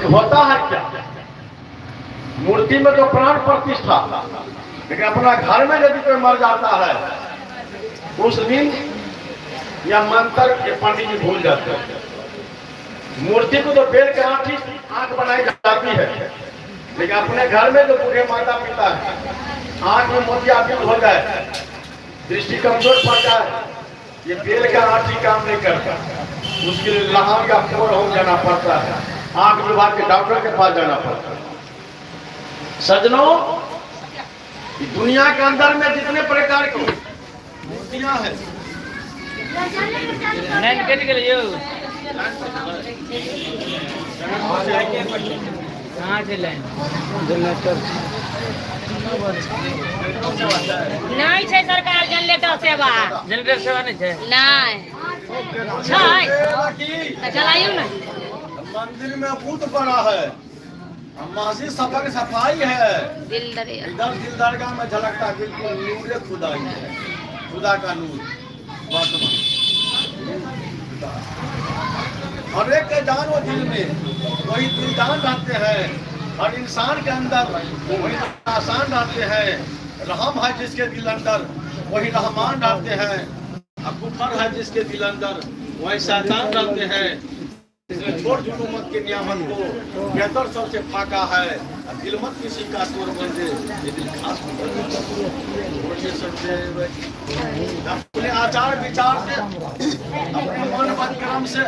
होता है क्या, मूर्ति में तो प्राण प्रतिष्ठा, लेकिन अपना घर में यदि कोई मर जाता है उस दिन या मंत्र के पंडित जी भूल जाते हैं। मूर्ति को तो बेल के आंख बनाई जाती है, लेकिन अपने घर में जो बूढ़े माता पिता है आंख में मोतियाबिंद हो जाए, दृष्टि कमजोर पड़ जाए, ये बेल का आंख काम नहीं करता, उसके लिए लहान का फोर हो जाना पड़ता है, आंख विभाग के डॉक्टर के पास जाना पड़ता है। सज्जनों, दुनिया के अंदर में जितने प्रकार की मूर्तियां हैं, नहीं है सरकार जनरेटर सेवा, जनरेटर सेवा नहीं है, नहीं चलाइयो ना। मंदिर में भूत पड़ा है, मस्जिद सफा सफाई है, इधर दिल दरगाह में झलकता बिल्कुल नूर खुदाई है, खुदा का नूर वर्तमान। हर एक के जान वो दिल में वही दिलदान रहते हैं, हर इंसान के अंदर वही आसान रहते हैं। रहम है जिसके दिल अंदर वही रहमान रहते हैं, कुफर है जिसके दिल अंदर वही शैतान रहते हैं। छोड़ जुलूमत के नियामत को बेहतर सबसे फाका है, दिल मत किसी का तोड़ बन दे, ये दिल खास अपने आचार विचार से, अपने मन मत क्रम से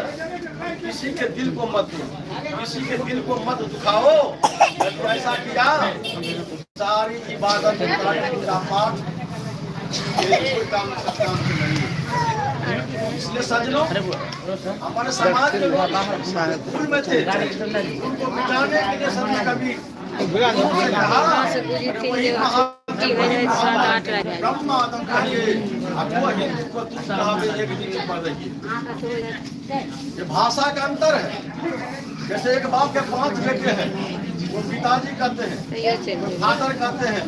किसी के दिल को मत दो, किसी के दिल को मत दुखाओ। तो ऐसा किया सारी इबादत पूजा पाठ कोई काम नहीं। इसलिए सज्जनों, हमारे समाज के लोग भूल में थे, उनको मिटाने के लिए सभी कभी ब्रह्म आदम कहिए, एक दिन पढ़ रही। ये भाषा का अंतर है। जैसे एक बाप के 5 बेटे हैं, वो पिताजी कहते हैं, फादर कहते हैं,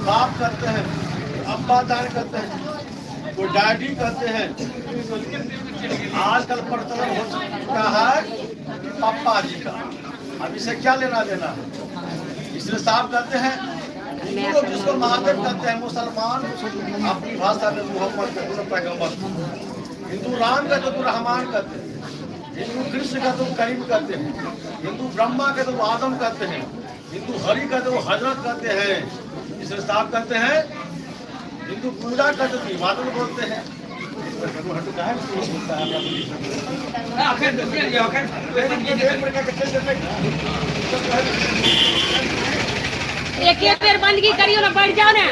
बाप कहते हैं, अब्बा जान कहते हैं, वो डैडी कहते हैं। आजकल प्रचलन हो चुका है पप्पा जी का, अब इसे क्या लेना देना है। इसलिए साहब कहते हैं, हिंदू लोग जिसको महादेव कहते हैं, मुसलमान अपनी भाषा में मोहम्मद कहते हैं, पैगंबर। हिंदू राम का तो रहमान कहते हैं, हिंदू कृष्ण का तो करीम कहते हैं, हिंदू ब्रह्मा के तो आदम कहते हैं, हिंदू हरि का तो हजरत कहते हैं। इसलिए साहब कहते हैं, हिंदू पूजा करते थे, बादल बोलते हैं। एक पेड़ बंदगी करियो ना, बैठ जाओ ना।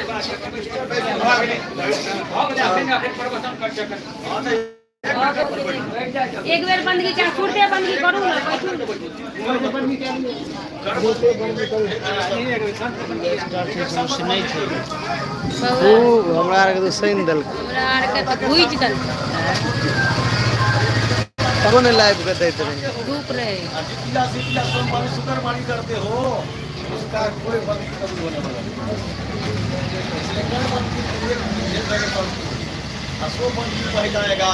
एक बेर बंदगी क्या छूटते बंदगी करू ना, हमरा आर के तो सैन दल, हमरा आर के तो भूज दल, तब ने लाइव के देते रहे, धूप रहे। जितिया सोमवारी शुक्रवारी करते हो, उसका कोई बंदगी कभी होने वाला नहीं। बंदी बह जाएगा,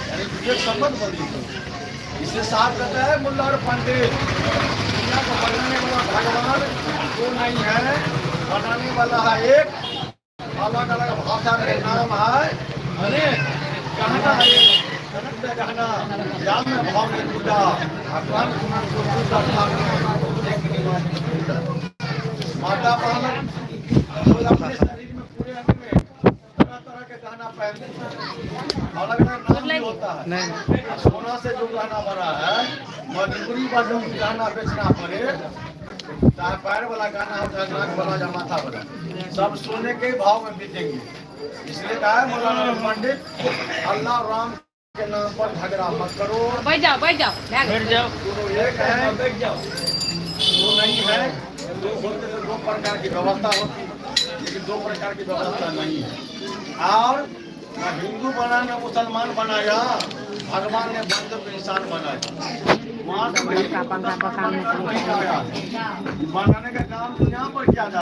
यानी विवेक संबंध बंदी। इसलिए साथ कहता है मुल्ला और पंडित, दुनिया को बनाने वाला भगवान वो नहीं है, बनाने वाला है एक, अलग अलग भाषा के नाम है। अरे कहना है कनक में कहना, याद में भाव में पूजा, भगवान माता पालन अपने शरीर में पूरे अंग में तरह तरह के गहना पहनते हैं, अलग अलग नाम भी होता है। नहीं सोना से जो गहना बना है, मजबूरी पर जो गहना बेचना पड़े, चाहे पैर वाला गहना हो, चाहे नाक वाला या माथा वाला, सब सोने के भाव में बिकेंगे। इसलिए कहा है मौलाना पंडित, अल्लाह राम के नाम पर झगड़ा मत करो। बैठ जाओ, बैठ जाओ, बैठ जाओ। दोनों एक है, बैठ जाओ। वो नहीं है, दो प्रकार की व्यवस्था होती है, लेकिन 2 प्रकार की व्यवस्था नहीं है। और हिंदू बना ने मुसलमान बनाया, भगवान ने बंदर को इंसान बनाया। वहाँ से बनाने का काम दुनिया पर किया जाता है।